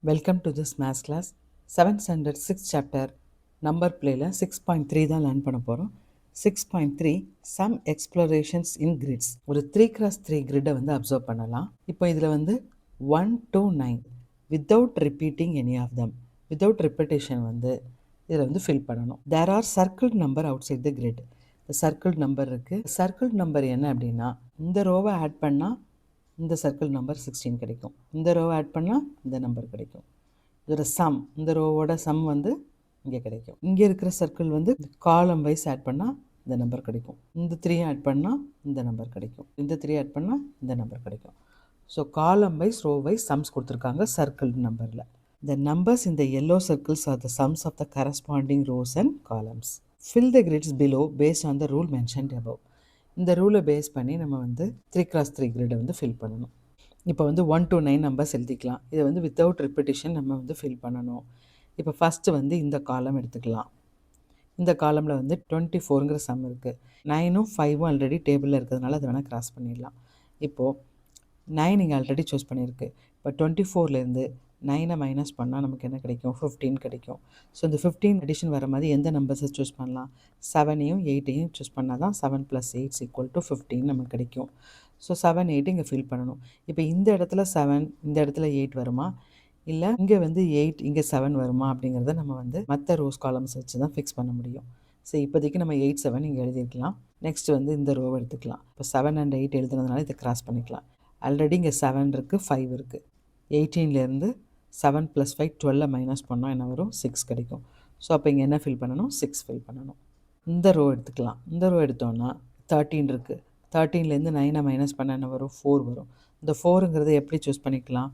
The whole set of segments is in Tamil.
Welcome to this maths class. 7th standard 6th chapter number பிளேயில் 6.3 தான் லேர்ன் பண்ண போகிறோம். 6.3 சம் எக்ஸ்ப்ளரேஷன்ஸ் இன் கிரிட்ஸ். ஒரு 3x3 கிரிட்டை வந்து அப்சர்வ் பண்ணலாம். இப்போ இதில் வந்து 1 to 9 without repeating any of them, without repetition வந்து இதில் வந்து ஃபில் பண்ணணும். There are circle number outside the grid. Circle number இருக்குது. சர்க்கிள் நம்பர் என்ன அப்படின்னா, இந்த ரோவை ஆட் பண்ணால் இந்த சர்க்கிள் நம்பர் 16 கிடைக்கும், இந்த ரோவை ஆட் பண்ணால் இந்த நம்பர் கிடைக்கும். இதோட சம், இந்த ரோவோட சம் வந்து இங்கே கிடைக்கும். இங்கே இருக்கிற சர்க்கிள் வந்து காலம் வைஸ் ஆட் பண்ணால் இந்த நம்பர் கிடைக்கும், இந்த 3 ஆட் பண்ணால் இந்த நம்பர் கிடைக்கும், இந்த 3 ஆட் பண்ணால் இந்த நம்பர் கிடைக்கும். So column wise row wise sums கொடுத்துருக்காங்க சர்க்கிள் நம்பரில். The numbers in the yellow circles are the sums of the corresponding rows and columns. Fill the grids below based on the rule mentioned above. இந்த ரூலை பேஸ் பண்ணி நம்ம வந்து 3x3 கிரிடை வந்து ஃபில் பண்ணணும். இப்போ வந்து 1 to 9 நம்பர்ஸ் எழுதிக்கலாம். இதை வந்து வித்தவுட் ரிப்பீட்டேஷன் நம்ம வந்து ஃபில் பண்ணணும். இப்போ ஃபஸ்ட்டு வந்து இந்த காலம் எடுத்துக்கலாம். இந்த காலமில் வந்து 24ங்கிற சம் இருக்குது. 9ம் 5ம் ஆல்ரெடி டேபிளில் இருக்கிறதுனால அதை வேணால் கிராஸ் பண்ணிடலாம். இப்போது 9 இங்கே ஆல்ரெடி சூஸ் பண்ணியிருக்கு. இப்போ 24லேருந்து 9 மைனஸ் பண்ணால் நமக்கு என்ன கிடைக்கும்? 15 கிடைக்கும். ஸோ இந்த 15 அடிஷன் வர மாதிரி எந்த நம்பர்ஸை சூஸ் பண்ணலாம்? 7ஐயும் 8ஐயும் சூஸ் பண்ணால் தான் 7 + 8 = 15 நமக்கு கிடைக்கும். ஸோ 7, 8 இங்கே ஃபில் பண்ணணும். இப்போ இந்த இடத்துல 7, இந்த இடத்துல 8 வருமா, இல்லை இங்கே வந்து 8 இங்கே 7 வருமா அப்படிங்கிறத நம்ம வந்து மற்ற ரோஸ் காலம்ஸ் வச்சு தான் ஃபிக்ஸ் பண்ண முடியும். ஸோ இப்போதைக்கு நம்ம 8, 7 இங்கே எழுதிருக்கலாம். நெக்ஸ்ட் வந்து இந்த ரோவை எடுத்துக்கலாம். இப்போ 7 and 8 எழுதுனதுனால இதை கிராஸ் பண்ணிக்கலாம். ஆல்ரெடி இங்கே 7 இருக்குது, 5 இருக்குது. 18லேருந்து 7 + 5 12 மைனஸ் பண்ணால் என்ன வரும்? 6 கிடைக்கும். ஸோ அப்போ இங்கே என்ன ஃபில் பண்ணணும்? 6 ஃபில் பண்ணணும். இந்த ரோ எடுத்துக்கலாம். இந்த ரோ எடுத்தோன்னா 13 இருக்குது. 13லேருந்து 9 மைனஸ் பண்ணால் என்ன வரும்? 4 வரும். இந்த 4ங்கிறத எப்படி சூஸ் பண்ணிக்கலாம்?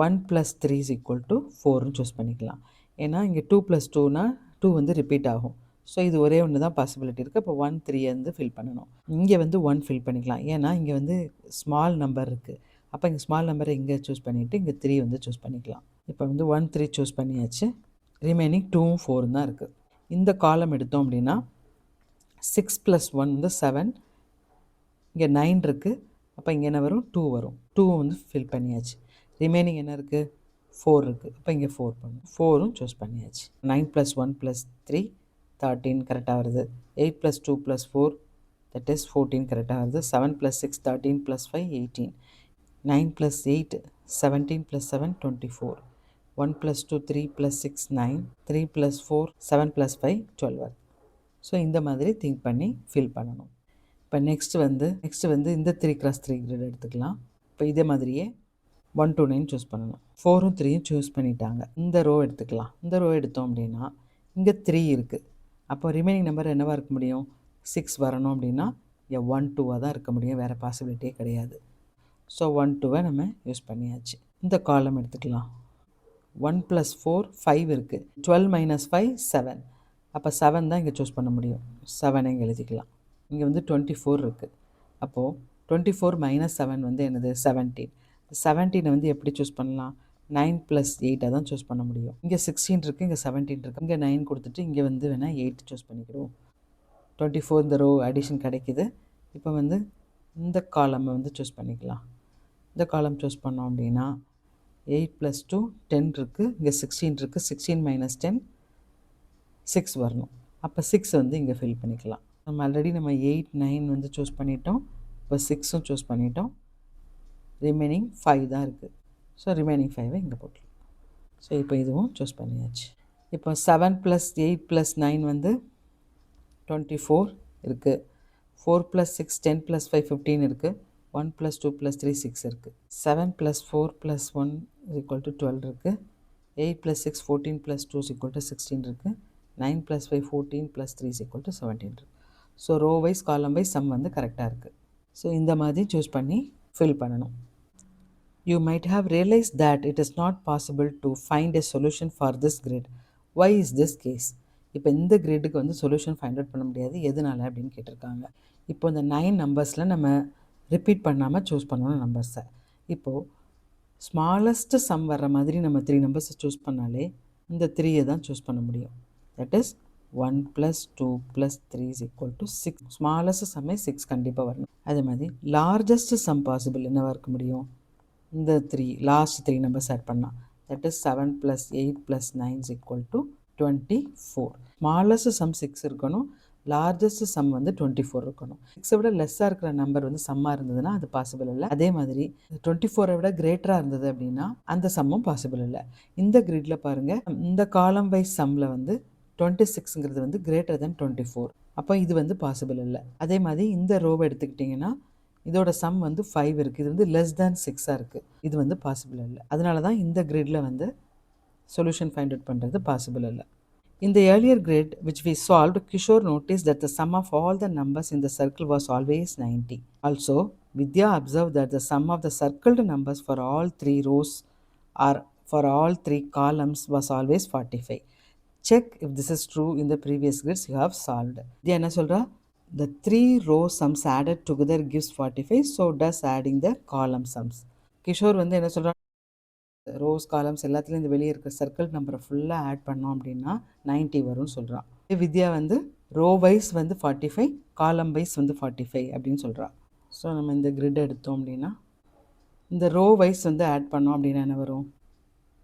1 + 3 = 4ன்னு சூஸ் பண்ணிக்கலாம். ஏன்னா இங்கே 2 + 2னா 2 வந்து ரிப்பீட் ஆகும். ஸோ இது ஒரே ஒன்று தான் பாசிபிலிட்டி இருக்குது. இப்போ 1, 3 வந்து ஃபில் பண்ணணும். இங்கே வந்து 1 ஃபில் பண்ணிக்கலாம். ஏன்னா இங்கே வந்து ஸ்மால் நம்பர் இருக்குது. அப்போ இங்கே ஸ்மால் நம்பரை இங்கே சூஸ் பண்ணிவிட்டு இங்கே 3 வந்து சூஸ் பண்ணிக்கலாம். இப்போ வந்து 1, 3 சூஸ் பண்ணியாச்சு. ரிமைனிங் 2ம் 4ம் தான் இருக்குது. இந்த காலம் எடுத்தோம் அப்படின்னா 6 + 1 வந்து 7, இங்கே 9 இருக்குது. அப்போ இங்கே என்ன வரும்? 2 வரும். 2 வந்து ஃபில் பண்ணியாச்சு. ரிமைனிங் என்ன இருக்குது? 4 இருக்குது. அப்போ இங்கே 4 பண்ணணும். 4ம் சூஸ் பண்ணியாச்சு. 9 + 1 + 3 13 கரெக்டாக வருது. 8 + 2 + 4 தட் இஸ் 14 கரெக்டாக வருது. 7 + 6 13 + 5 18. 9 + 8 17 + 7 24. 1 + 2 3 + 6 9. 3 + 4 7 + 5 12 வருது. ஸோ இந்த மாதிரி திங்க் பண்ணி ஃபில் பண்ணணும். இப்போ நெக்ஸ்ட் வந்து இந்த 3x3 கிரிட் எடுத்துக்கலாம். இப்போ இதே மாதிரியே 1 to 9 சூஸ் பண்ணணும். 4ம் 3யும் சூஸ் பண்ணிட்டாங்க. இந்த ரோ எடுத்துக்கலாம். இந்த ரோ எடுத்தோம் அப்படின்னா இங்கே 3 இருக்குது. அப்போ ரிமைனிங் நம்பர் என்னவாக இருக்க முடியும்? 6 வரணும் அப்படின்னா இங்கே 1, 2வாக தான் இருக்க முடியும், வேறு பாசிபிலிட்டியே கிடையாது. ஸோ 1, 2வை நம்ம யூஸ் பண்ணியாச்சு. இந்த காலம் எடுத்துக்கலாம். 1 + 4 5 இருக்குது. 12 - 5 7. அப்போ 7 தான் இங்கே சூஸ் பண்ண முடியும். 7 இங்கே எழுதிக்கலாம். இங்கே வந்து 24 இருக்குது. அப்போது 24 - 7 வந்து என்னது? 17. 17 வந்து எப்படி சூஸ் பண்ணலாம்? 9 + 8 தான் சூஸ் பண்ண முடியும். இங்கே 16 இருக்குது, இங்கே 17 இருக்குது. இங்கே 9 கொடுத்துட்டு இங்கே வந்து வேணால் 8 சூஸ் பண்ணிக்கிறோம். 24 இந்த ரோ அடிஷன் கிடைக்கிது. இப்போ வந்து இந்த காலம் வந்து சூஸ் பண்ணிக்கலாம். இந்த காலம் சூஸ் பண்ணோம் அப்படின்னா 8 + 2 10 இருக்குது. இங்கே 16 இருக்குது. 16 - 10 6 வரணும். அப்போ 6 வந்து இங்கே ஃபில் பண்ணிக்கலாம். ஆல்ரெடி நம்ம 8, 9 வந்து சூஸ் பண்ணிட்டோம். இப்போ 6ம் சூஸ் பண்ணிட்டோம். ரிமைனிங் 5 தான் இருக்குது. ஸோ ரிமைனிங் 5ஐ இங்கே போட்டுக்கலாம். ஸோ இப்போ இதுவும் சூஸ் பண்ணியாச்சு. இப்போ 7 + 8 + 9 வந்து 24 இருக்குது. 4 + 6 10 + 5 15 இருக்குது. 1 + 2 + 3 6 இருக்குது. 7 + 4 + 1 = 12 இருக்குது. 8 + 6 14 + 2 = 16 இருக்குது. 9 + 5 14 + 3 = 17 இருக்குது. So row wise column wise sum வந்து கரெக்டாக இருக்குது. ஸோ இந்த மாதிரி சூஸ் பண்ணி ஃபில் பண்ணணும். You might have realized that it is not possible to find a solution for this grid. Why is this case? இப்போ இந்த கிரிட்டுக்கு வந்து சொல்யூஷன் ஃபைண்ட் அவுட் பண்ண முடியாது, எதனால அப்படின்னு கேட்டிருக்காங்க. இப்போ இந்த 9 நம்பர்ஸில் நம்ம ரிப்பீட் பண்ணாமல் சூஸ் பண்ணணும் நம்பர்ஸை. இப்போது ஸ்மாலஸ்ட்டு சம் வர்ற மாதிரி நம்ம 3 நம்பர்ஸை சூஸ் பண்ணாலே இந்த 3ஐ தான் சூஸ் பண்ண முடியும். That is 1 + 2 + 3 = 6. ஸ்மாலஸ்ட் சம்மே 6 கண்டிப்பாக வரணும். அதே மாதிரி லார்ஜஸ்ட் சம் பாசிபிள் என்னவாக இருக்க முடியும்? இந்த 3 லாஸ்ட் 3 நம்பர்ஸ் ஆட் பண்ணால் that is 7 plus 8 plus 9 is equal to 24. Smallest sum 6 இருக்கணும், லார்ஜஸ்ட் சம் வந்து 24 இருக்கணும். 6 விட லெஸ்ஸாக இருக்கிற நம்பர் வந்து சம்மாக இருந்ததுன்னா அது பாசிபிள் இல்லை. அதே மாதிரி 24 விட கிரேட்டராக இருந்தது அப்படின்னா அந்த சம்மும் பாசிபிள் இல்லை. இந்த கிரிட்ல பாருங்கள், இந்த காலம் வைஸ் சம்மில் வந்து 26ங்கிறது வந்து கிரேட்டர் தென் 24. அப்போ இது வந்து பாசிபிள் இல்லை. அதே மாதிரி இந்த ரோவை எடுத்துக்கிட்டிங்கன்னா இதோட சம் வந்து 5 இருக்குது, இது வந்து லெஸ் தேன் 6ஆக இருக்குது, இது வந்து பாசிபிள் இல்லை. அதனால தான் இந்த கிரிட்ல வந்து சொல்யூஷன் ஃபைண்ட் அவுட் பண்ணுறது பாசிபிள் இல்லை. In the earlier grid which we solved, Kishore noticed that the sum of all the numbers in the circle was always 90. Also, Vidya observed that the sum of the circled numbers for all 3 rows or for all 3 columns was always 45. Check if this is true in the previous grids you have solved. Vidya என்ன சொல்றா? The 3 row sums added together gives 45, so does adding the column sums. Kishore வந்து என்ன சொல்றா? ரோஸ் காலம்ஸ் எல்லாத்துலேயும் இந்த வெளியே இருக்கிற சர்க்கிள் நம்பரை ஃபுல்லாக ஆட் பண்ணோம் அப்படின்னா 90 வரும்னு சொல்கிறான். வித்யா வந்து ரோ வைஸ் வந்து 45, காலம் வைஸ் வந்து 45 அப்படின்னு சொல்கிறான். ஸோ நம்ம இந்த கிரிட் எடுத்தோம் அப்படின்னா இந்த ரோ வைஸ் வந்து ஆட் பண்ணோம் அப்படின்னா என்ன வரும்?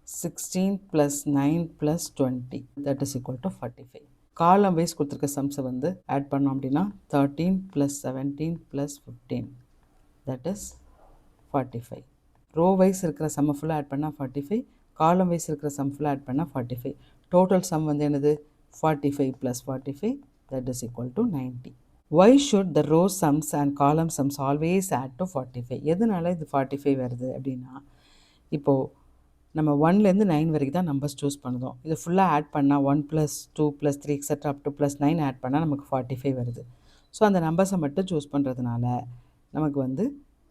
16 + 9 + 20 தட் இஸ் ஈக்குவல் டு 45. காலம் வைஸ் கொடுத்துருக்க சம்ஸை வந்து ஆட் பண்ணோம் அப்படின்னா 13 + 17 + 15 தட் இஸ் 45. ரோ வைஸ் இருக்கிற சம்மை ஃபுல்லாக ஆட் பண்ணால் 45, காலம் வைஸ் இருக்கிற சம் ஃபுல்லாக ஆட் பண்ணால் 45. டோட்டல் சம் வந்து என்னது? 45 + 45 that is equal to 90. Why should the row sums and column sums always add to 45? எதனால இது 45 வருது அப்படின்னா, இப்போது நம்ம 1லேருந்து 9 வரைக்கும் தான் நம்பர்ஸ் சூஸ் பண்ணுறோம். இது ஃபுல்லாக ஆட் பண்ணால் 1 + 2 + 3 எக்ஸெட்ரா அப் டு +9 ஆட் பண்ணால் நமக்கு 45 வருது. ஸோ அந்த நம்பர்ஸை மட்டும் சூஸ் பண்ணுறதுனால நமக்கு வந்து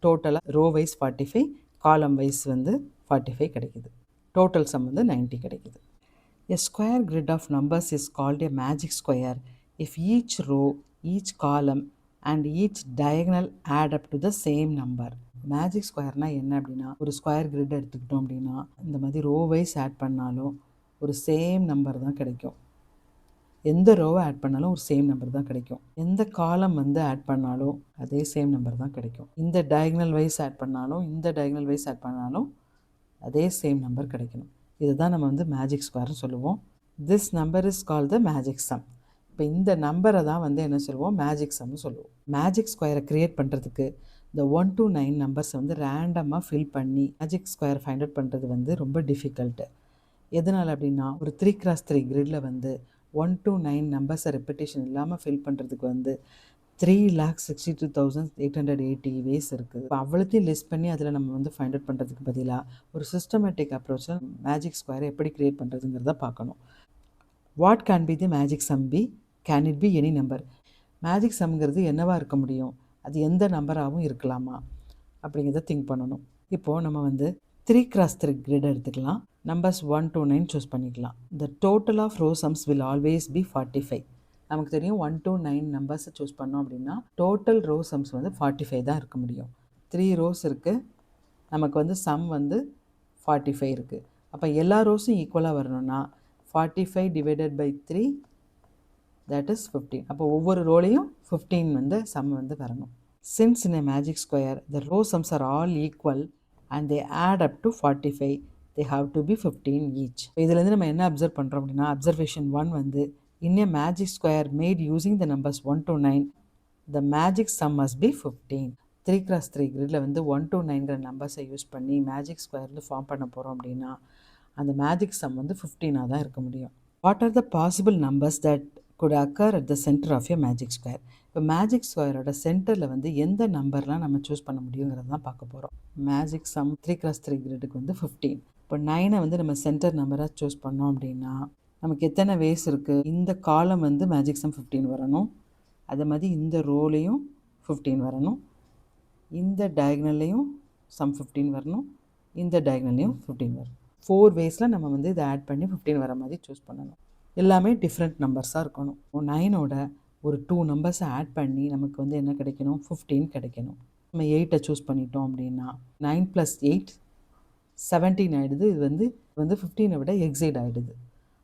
டோட்டலாக ரோ வைஸ் 45, காலம் வைஸ் வந்து 45 கிடைக்குது. டோட்டல் சம் வந்து 90 கிடைக்குது. A square grid of numbers is called a magic square if each row, each column and each diagonal add up to the same number. Magic ஸ்கொயர்னால் என்ன அப்படின்னா, ஒரு ஸ்கொயர் கிரிட் எடுத்துக்கிட்டோம் அப்படின்னா இந்த மாதிரி ரோ வைஸ் ஆட் பண்ணாலும் ஒரு சேம் நம்பர் தான் கிடைக்கும். எந்த ரோவை ஆட் பண்ணாலும் ஒரு சேம் நம்பர் தான் கிடைக்கும். எந்த காலம் வந்து ஆட் பண்ணாலும் அதே சேம் நம்பர் தான் கிடைக்கும். இந்த டயகனல் வைஸ் ஆட் பண்ணாலும் இந்த டயகனல் வைஸ் ஆட் பண்ணாலும் அதே சேம் நம்பர் கிடைக்கணும். இதுதான் நம்ம வந்து மேஜிக் ஸ்கொயர்னு சொல்லுவோம். This number is call the magic sum. இப்போ இந்த நம்பரை தான் வந்து என்ன சொல்லுவோம்? மேஜிக் சம்னு சொல்லுவோம். மேஜிக் ஸ்கொயரை க்ரியேட் பண்ணுறதுக்கு இந்த 1 to 9 நம்பர்ஸை வந்து ரேண்டமாக ஃபில் பண்ணி மேஜிக் ஸ்கொயர் ஃபைண்ட் அவுட் பண்ணுறது வந்து ரொம்ப டிஃபிகல்ட்டு. எதனால் அப்படின்னா, ஒரு 3x3 கிரிடில் வந்து 1 to 9 நம்பர்ஸை ரெப்பிட்டேஷன் இல்லாமல் ஃபில் பண்ணுறதுக்கு வந்து 3,62,880 வேஸ் இருக்குது. இப்போ அவ்வளோத்தையும் லிஸ்ட் பண்ணி அதில் நம்ம வந்து ஃபைண்ட் அவுட் பண்ணுறதுக்கு பதிலாக ஒரு சிஸ்டமேட்டிக் அப்ரோச்சில் மேஜிக் ஸ்கொயரை எப்படி க்ரியேட் பண்ணுறதுங்கிறத பார்க்கணும். What can be the magic sum be? Can it be any number? Magic சம்ங்கிறது என்னவாக இருக்க முடியும்? அது எந்த நம்பராகவும் இருக்கலாமா அப்படிங்கிறத திங்க் பண்ணணும். இப்போது நம்ம வந்து 3x3 கிரிட் எடுத்துக்கலாம். நம்பர்ஸ் 1 to 9 சூஸ் பண்ணிக்கலாம். The total of row sums will always be 45. நமக்கு தெரியும் 1 to 9 நம்பர்ஸை சூஸ் பண்ணோம் அப்படின்னா டோட்டல் ரோ சம்ஸ் வந்து 45 தான் இருக்க முடியும். 3 ரோஸ் இருக்குது, நமக்கு வந்து சம் வந்து 45 இருக்குது. அப்போ எல்லா ரோஸும் ஈக்குவலாக வரணும்னா 45 divided by 3 that is 15. அப்போ ஒவ்வொரு ரோலையும் 15 வந்து சம் வந்து வரணும். Since in a magic square the row sums are all equal and they add up to 45, they have to be 15 each. இதுலேருந்து நம்ம என்ன அப்சர்வ் பண்ணுறோம் அப்படின்னா, அப்சர்வேஷன் 1 வந்து in a magic square made using the numbers 1 to 9, the magic sum must be 15. 3x3 griddle வந்து 1 to 9ங்கிற நம்பர்ஸை யூஸ் பண்ணி மேஜிக் ஸ்கொயர் வந்து ஃபார்ம் பண்ண போகிறோம் அப்படின்னா அந்த மேஜிக் சம் வந்து 15ஆக தான் இருக்க முடியும். What are the possible numbers that could occur at the center of a magic square? இப்போ மேஜிக் ஸ்கொயரோட சென்டரில் வந்து எந்த நம்பர்லாம் நம்ம சூஸ் பண்ண முடியுங்கிறது தான் பார்க்க போகிறோம். மேஜிக் சம் 3x3 கிரிடுக்கு வந்து 15. இப்போ 9ஐ வந்து நம்ம சென்டர் நம்பராக சூஸ் பண்ணோம் அப்படின்னா நமக்கு எத்தனை வேஸ் இருக்குது? இந்த காலம் வந்து மேஜிக் சம் 15 வரணும், அதே மாதிரி இந்த ரோலையும் 15 வரணும், இந்த டயக்னல்லையும் சம் 15 வரணும், இந்த டயக்னல்லையும் 15 வரணும். 4 வேஸில் நம்ம வந்து இதை ஆட் பண்ணி 15 வர மாதிரி சூஸ் பண்ணணும். எல்லாமே டிஃப்ரெண்ட் நம்பர்ஸாக இருக்கணும். 9ஓட ஒரு 2 நம்பர்ஸை ஆட் பண்ணி நமக்கு வந்து என்ன கிடைக்கணும்? 15 கிடைக்கணும். நம்ம 8ஐ சூஸ் பண்ணிட்டோம் அப்படின்னா 9 + 8 17 ஆகிடுது. இது வந்து 15ஐ விட எக்ஸைட் ஆகிடுது.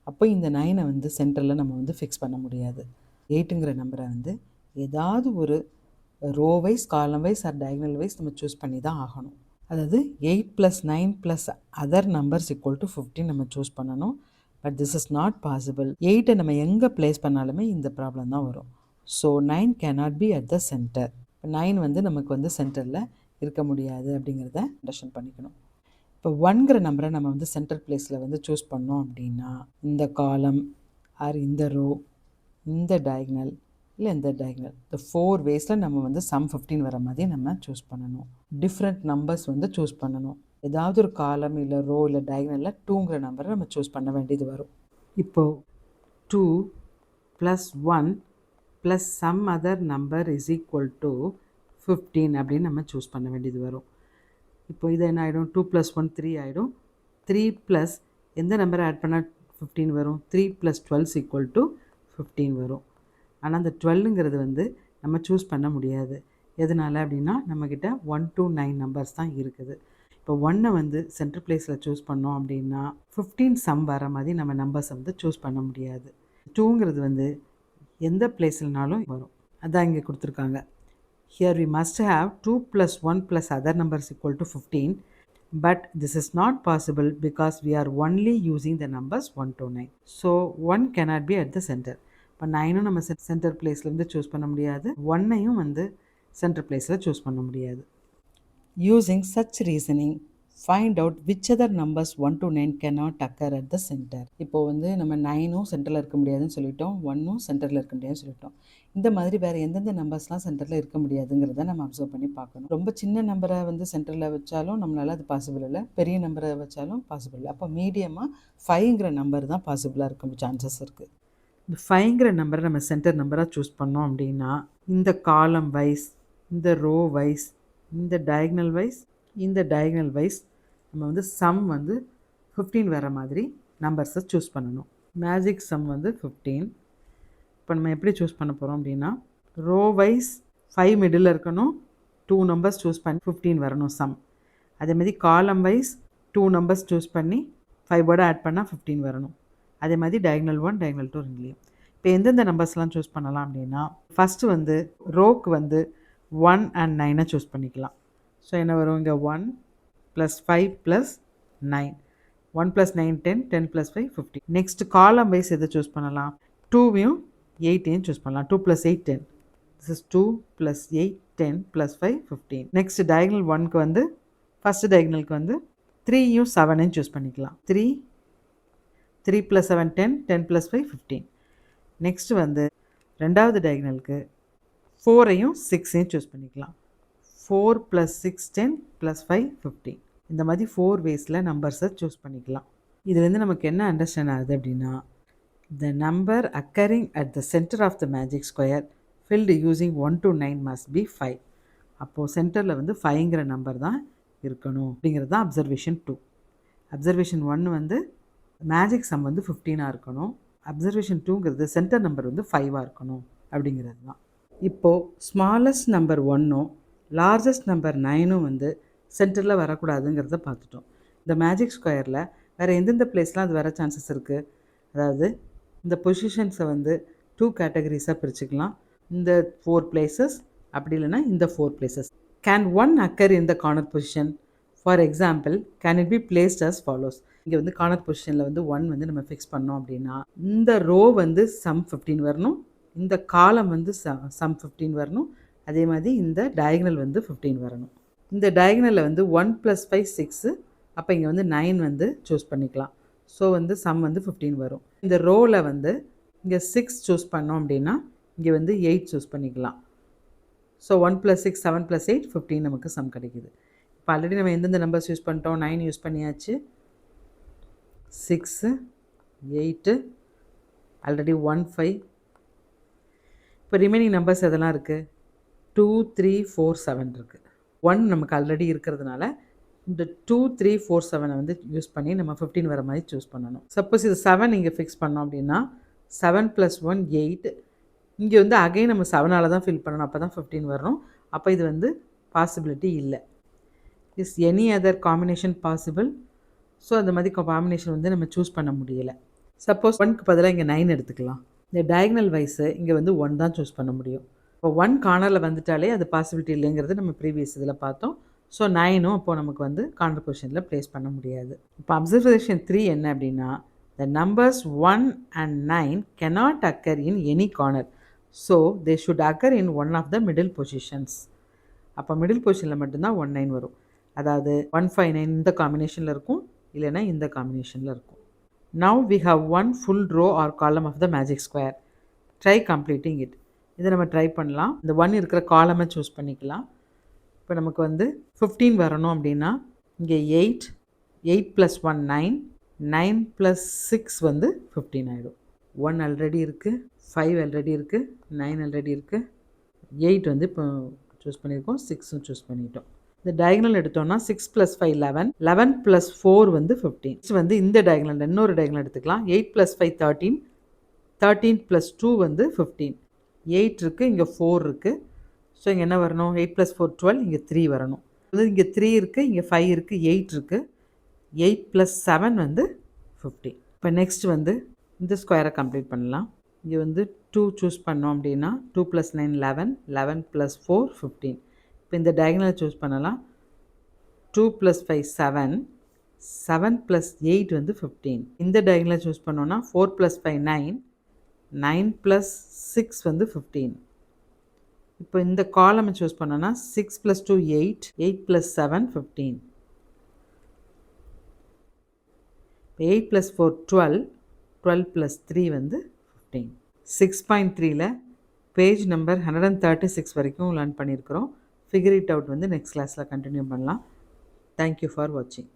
அப்போ இந்த 9ஐ வந்து சென்டரில் நம்ம வந்து ஃபிக்ஸ் பண்ண முடியாது. 8ங்கிற நம்பரை வந்து ஏதாவது ஒரு row wise, column wise or diagonal wise நம்ம சூஸ் பண்ணி தான் ஆகணும். அதாவது 8 + 9 + அதர் நம்பர்ஸ் ஈக்குவல் டு 15 நம்ம சூஸ் பண்ணணும். But this is not possible. 8 நம்ம எங்கே ப்ளேஸ் பண்ணாலுமே இந்த ப்ராப்ளம் தான் வரும். So 9 cannot be at the center. 9 வந்து நமக்கு வந்து சென்டரில் இருக்க முடியாது அப்படிங்கிறத அண்டர்ஸ்டாண்ட் பண்ணிக்கணும். இப்போ 1ங்கிற நம்பரை நம்ம வந்து சென்டர் பிளேஸில் வந்து சூஸ் பண்ணோம் அப்படின்னா இந்த காலம் ஆர் இந்த ரோ, இந்த டயக்னல் இல்லை இந்த டயக்னல், இந்த 4 வேஸில் நம்ம வந்து சம் 15 வர மாதிரி நம்ம சூஸ் பண்ணணும். டிஃப்ரெண்ட் நம்பர்ஸ் வந்து சூஸ் பண்ணணும். ஏதாவது ஒரு காலம் இல்லை ரோ இல்லை டயக்னலில் 2ங்கிற நம்பரை நம்ம சூஸ் பண்ண வேண்டியது வரும். இப்போது 2 + 1 + some other number is equal to 15 அப்படின்னு நம்ம சூஸ் பண்ண வேண்டியது வரும். இப்போ இது என்ன ஆகிடும், 2 + 1 3 ஆகிடும். 3 ப்ளஸ் எந்த நம்பரை ஆட் பண்ணால் 15 வரும், 3 + 12 ஈக்குவல் டு 15 வரும். ஆனால் அந்த 12ங்கிறது வந்து நம்ம சூஸ் பண்ண முடியாது. எதனால் அப்படின்னா நம்மக்கிட்ட 1 to 9 நம்பர்ஸ் தான் இருக்குது. இப்போ 1ஐ வந்து சென்டர் பிளேஸில் சூஸ் பண்ணோம் அப்படின்னா 15 சம் வர மாதிரி நம்ம நம்பர்ஸை வந்து சூஸ் பண்ண முடியாது. 2ங்கிறது வந்து எந்த பிளேஸ்லனாலும் வரும். அதான் இங்கே கொடுத்துருக்காங்க. Here we must have 2 + 1 + other numbers equal to 15, but this is not possible because we are only using the numbers 1 to 9. So 1 cannot be at the center. இப்போ 9ம் நம்ம சென்டர் பிளேஸ்லேருந்து சூஸ் பண்ண முடியாது, 1ஐயும் வந்து சென்டர் பிளேஸில் சூஸ் பண்ண முடியாது. Using such reasoning, find out which other numbers 1 to 9 cannot occur at the center. இப்போ வந்து நம்ம 9ம் சென்டரில் இருக்க முடியாதுன்னு சொல்லிட்டோம், 1ம் சென்டரில் இருக்க முடியாதுன்னு சொல்லிட்டோம். இந்த மாதிரி வேறு எந்தெந்த நம்பர்ஸ்லாம் சென்டரில் இருக்க முடியாதுங்கிறத நம்ம அப்சர்வ் பண்ணி பார்க்கணும். ரொம்ப சின்ன நம்பரை வந்து சென்டரில் வச்சாலும் நம்மளால் அது பாசிபிள் இல்லை, பெரிய நம்பரை வச்சாலும் பாசிபிள் இல்லை. அப்போ மீடியமாக 5ங்கிற நம்பர் தான் பாசிபிளாக இருக்க சான்சஸ் இருக்குது. இந்த 5ங்கிற நம்பரை நம்ம சென்டர் நம்பராக சூஸ் பண்ணோம் அப்படின்னா இந்த காலம் வைஸ், இந்த ரோ வைஸ், இந்த டயக்னல் வைஸ், இந்த டயக்னல் வைஸ் நம்ம வந்து சம் வந்து 15 வர மாதிரி நம்பர்ஸை சூஸ் பண்ணணும். மேஜிக் சம் வந்து 15. இப்போ நம்ம எப்படி சூஸ் பண்ண போகிறோம் அப்படின்னா ரோ வைஸ் 5 மிடில் இருக்கணும், 2 நம்பர்ஸ் சூஸ் பண்ணி 15 வரணும் சம். அதேமாதிரி காலம் வைஸ் 2 நம்பர்ஸ் சூஸ் பண்ணி 5ஓட ஆட் பண்ணால் 15 வரணும். அதே மாதிரி டயக்னல் 1 டயக்னல் 2 ரெண்டுலேயும். இப்போ எந்தெந்த நம்பர்ஸ்லாம் சூஸ் பண்ணலாம் அப்படின்னா ஃபஸ்ட்டு வந்து ரோக்கு வந்து 1 and 9 சூஸ் பண்ணிக்கலாம். ஸோ என்ன வரும், இங்கே 1 + 5 + 9, 1 + 9 10, 10 + 5 15. நெக்ஸ்ட் காலம் வைஸ் எதை சூஸ் பண்ணலாம், 2வையும் 8ஐயும் சூஸ் பண்ணலாம். 2 + 8 10, திஸ் இஸ் 2 + 8 10 + 5 15. நெக்ஸ்ட் டயக்னல் 1க்கு வந்து ஃபஸ்ட்டு டயக்னலுக்கு வந்து 3யும் 7ஐயும் சூஸ் பண்ணிக்கலாம். 3 + 7 10, 10 + 5 15. நெக்ஸ்ட் வந்து ரெண்டாவது டயக்னலுக்கு 4ஐயும் 6ஐயும் சூஸ் பண்ணிக்கலாம். 4 + 6 10 + 5 15. இந்த மாதிரி 4 வேஸில் நம்பர்ஸை சூஸ் பண்ணிக்கலாம். இதுலேருந்து நமக்கு என்ன அண்டர்ஸ்டாண்ட் ஆகுது அப்படின்னா the number occurring at the center of the magic square filled using 1 to 9 must be 5. அப்போது சென்டரில் வந்து 5ங்கிற நம்பர் தான் இருக்கணும் அப்படிங்கிறது தான் அப்சர்வேஷன் 2. அப்சர்வேஷன் 1 வந்து மேஜிக் சம் வந்து 15ஆக இருக்கணும், அப்சர்வேஷன் 2ங்கிறது சென்டர் நம்பர் வந்து 5ஆக இருக்கணும் அப்படிங்கிறது தான். இப்போது ஸ்மாலஸ்ட் நம்பர் 1ம் லார்ஜஸ்ட் நம்பர் 9ம் வந்து சென்டரில் வரக்கூடாதுங்கிறத பார்த்துட்டோம். இந்த மேஜிக் ஸ்கொயரில் வேறு எந்தெந்த பிளேஸ்லாம் அது வர சான்சஸ் இருக்குது, அதாவது இந்த பொசிஷன்ஸை வந்து 2 கேட்டகரிஸாக பிரிச்சுக்கலாம். இந்த 4 பிளேசஸ், அப்படி இல்லைன்னா இந்த 4 places. Can 1 occur in the corner position? For example, can it be placed as follows? இங்கே வந்து கார்னர் பொசிஷனில் வந்து 1 வந்து நம்ம ஃபிக்ஸ் பண்ணோம் அப்படின்னா இந்த ரோ வந்து சம் 15 வரணும், இந்த காலம் வந்து சம் 15 வரணும், அதே மாதிரி இந்த டயக்னல் வந்து 15 வரணும். இந்த டயக்னலில் வந்து 1 + 5 6, அப்போ இங்கே வந்து 9 வந்து சூஸ் பண்ணிக்கலாம். ஸோ வந்து சம் வந்து 15 வரும். இந்த ரோவில் வந்து இங்கே 6 சூஸ் பண்ணோம் அப்படின்னா இங்கே வந்து 8 சூஸ் பண்ணிக்கலாம். ஸோ 1 + 6 7 + 8 15 நமக்கு சம் கிடைக்குது. இப்போ ஆல்ரெடி நம்ம எந்தெந்த நம்பர்ஸ் யூஸ் பண்ணிட்டோம், 9 யூஸ் பண்ணியாச்சு, 6 8 ஆல்ரெடி 1 5. இப்போ ரிமைனிங் நம்பர்ஸ் எதெல்லாம் இருக்குது, 2 3 4 7 இருக்குது. 1 நமக்கு ஆல்ரெடி இருக்கிறதுனால இந்த 2 3 4 7 வந்து யூஸ் பண்ணி நம்ம 15 வர மாதிரி சூஸ் பண்ணணும். சப்போஸ் இது 7 இங்கே ஃபிக்ஸ் பண்ணோம் அப்படின்னா 7 + 1 8, இங்கே வந்து அகைன் நம்ம 7ஆல் தான் ஃபில் பண்ணணும், அப்போ தான் 15 வரணும். அப்போ இது வந்து பாசிபிலிட்டி இல்லை. Is any other combination possible? So அந்த மாதிரி காம்பினேஷன் வந்து நம்ம சூஸ் பண்ண முடியலை. சப்போஸ் 1க்கு பதிலாக இங்கே 9 எடுத்துக்கலாம். இந்த டயக்னல் வைஸு இங்கே வந்து 1 தான் சூஸ் பண்ண முடியும். இப்போ 1 கார்னரில் வந்துட்டாலே அது பாசிபிலிட்டி இல்லைங்கிறது நம்ம ப்ரீவியஸ் இதில் பார்த்தோம். ஸோ 9ம் அப்போது நமக்கு வந்து கார்னர் பொசிஷனில் ப்ளேஸ் பண்ண முடியாது. இப்போ அப்சர்வேஷன் 3 என்ன அப்படின்னா, the numbers 1 and 9 cannot occur in any corner. So they should occur in one of the middle positions. அப்போ மிடில் பொசிஷனில் மட்டும்தான் 19 வரும். அதாவது 159 இந்த காம்பினேஷனில் இருக்கும், இல்லைன்னா இந்த காம்பினேஷனில் இருக்கும். Now we have one full row or column of the magic square. Try completing it. இதை நம்ம ட்ரை பண்ணலாம். இந்த 1 இருக்கிற காலமை சூஸ் பண்ணிக்கலாம். இப்போ நமக்கு வந்து 15 வரணும் அப்படின்னா இங்கே 8 + 1 9, 9 + 6 வந்து 15 ஆகிடும். 1 ஆல்ரெடி இருக்குது, 5 ஆல்ரெடி இருக்குது, 9 ஆல்ரெடி இருக்குது, 8 வந்து இப்போ சூஸ் பண்ணியிருக்கோம், 6ம் சூஸ் பண்ணிட்டோம். இந்த டயகனல் எடுத்தோம்னா 6 + 5 11, 11 + 4 வந்து 15. நெக்ஸ்ட் வந்து இந்த டயகனல் இன்னொரு டயகனல் எடுத்துக்கலாம். 8 + 5 13, 13 + 2 வந்து 15. 8 இருக்குது, இங்கே 4 இருக்குது. ஸோ இங்கே என்ன வரணும்? 8 + 4 12, இங்கே 3 வரணும். இங்கே 3 இருக்குது, இங்கே 5 இருக்குது, 8 இருக்குது. 8 + 7 வந்து 15. இப்போ நெக்ஸ்ட் வந்து இந்த ஸ்கொயரை கம்ப்ளீட் பண்ணலாம். இங்கே வந்து 2 சூஸ் பண்ணோம் அப்படின்னா 2 + 9 11, 11 + 4 15. இப்போ இந்த டயகனலை சூஸ் பண்ணலாம். 2 + 5 7, 7 + 8 வந்து 15. இந்த டயகனலை சூஸ் பண்ணோன்னா 4 + 5 9, 9 + 6 வந்து 15. இப்போ இந்த காலமை சூஸ் பண்ணோன்னா 6 + 2 8, 8 + 7 15. 8 + 4 12, 12 + 3 வந்து 15. 6.3ல பேஜ் நம்பர் 136 வரைக்கும் லேர்ன் பண்ணியிருக்கிறோம். ஃபிகர் இட் அவுட் வந்து நெக்ஸ்ட் கிளாஸில் கண்டினியூ பண்ணலாம். தேங்க்யூ ஃபார் வாட்சிங்.